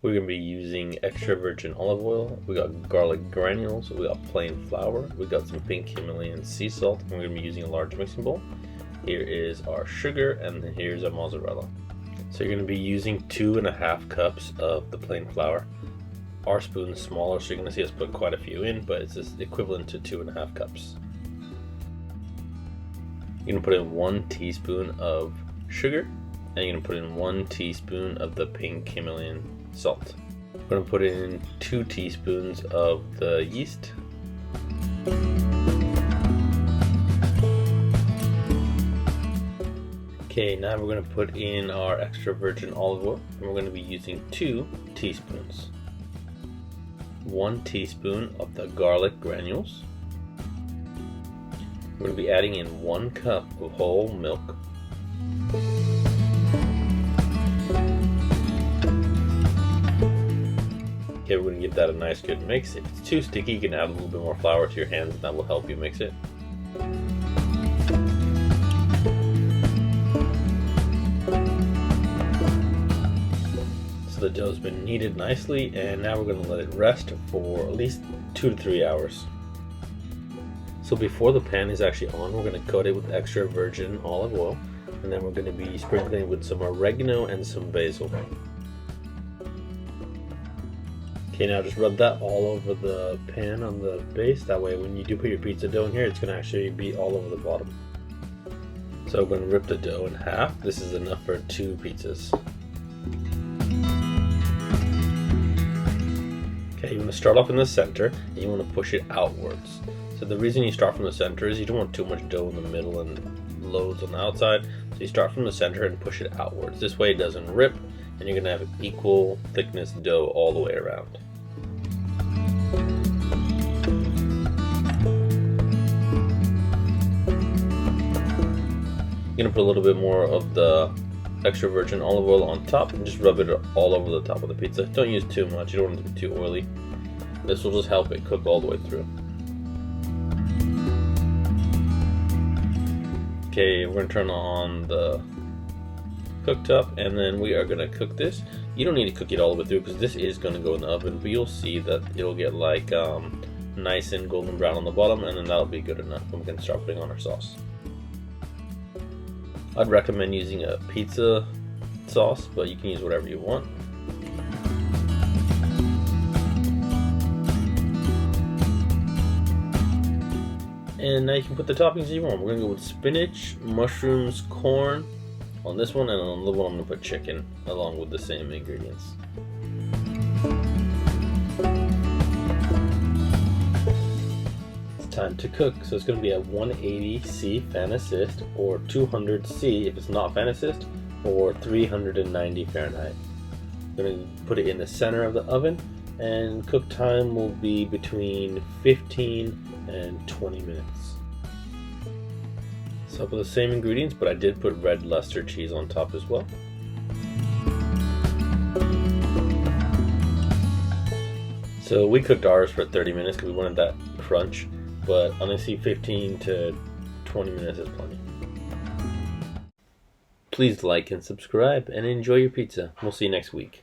We're going to be using extra virgin olive oil. We got garlic granules. We got plain flour. We got some pink Himalayan sea salt. And we're going to be using a large mixing bowl. Here is our sugar, and then here's our mozzarella. So you're going to be using 2.5 cups of the plain flour. Our spoon's smaller, so you're going to see us put quite a few in, but it's just equivalent to 2.5 cups. You're going to put in 1 teaspoon of sugar, and you're going to put in 1 teaspoon of the pink Himalayan salt. We're going to put in 2 teaspoons of the yeast. Okay, now we're going to put in our extra virgin olive oil, and we're going to be using 2 teaspoons. 1 teaspoon of the garlic granules. We're going to be adding in 1 cup of whole milk. Okay, we're going to give that a nice good mix. If it's too sticky, you can add a little bit more flour to your hands, and that will help you mix it. The dough's been kneaded nicely, and now we're going to let it rest for at least 2 to 3 hours. So before the pan is actually on, we're going to coat it with extra virgin olive oil, and then we're going to be sprinkling with some oregano and some basil. Okay, now just rub that all over the pan on the base. That way when you do put your pizza dough in here, it's going to actually be all over the bottom. So we're going to rip the dough in half. This is enough for 2 pizzas. Okay, you want to start off in the center, and you want to push it outwards. So the reason you start from the center is you don't want too much dough in the middle and loads on the outside. So you start from the center and push it outwards. This way it doesn't rip, and you're going to have an equal thickness dough all the way around. You're going to put a little bit more of the extra virgin olive oil on top and just rub it all over the top of the pizza. Don't use too much, you don't want it to be too oily. This will just help it cook all the way through. Okay, we're going to turn on the cooktop, and then we are going to cook this. You don't need to cook it all the way through because this is going to go in the oven, but you'll see that it'll get like nice and golden brown on the bottom, and then that'll be good enough, and we can start putting on our sauce. I'd recommend using a pizza sauce, but you can use whatever you want. And now you can put the toppings you want. We're going to go with spinach, mushrooms, corn on this one, and on the one I'm going to put chicken along with the same ingredients. Time to cook. So it's going to be at 180°C fan assist, or 200°C if it's not fan assist, or 390 Fahrenheit. I'm going to put it in the center of the oven, and cook time will be between 15 and 20 minutes. So I put the same ingredients, but I did put red Leicester cheese on top as well. So we cooked ours for 30 minutes because we wanted that crunch. But honestly, 15 to 20 minutes is plenty. Please like and subscribe and enjoy your pizza. We'll see you next week.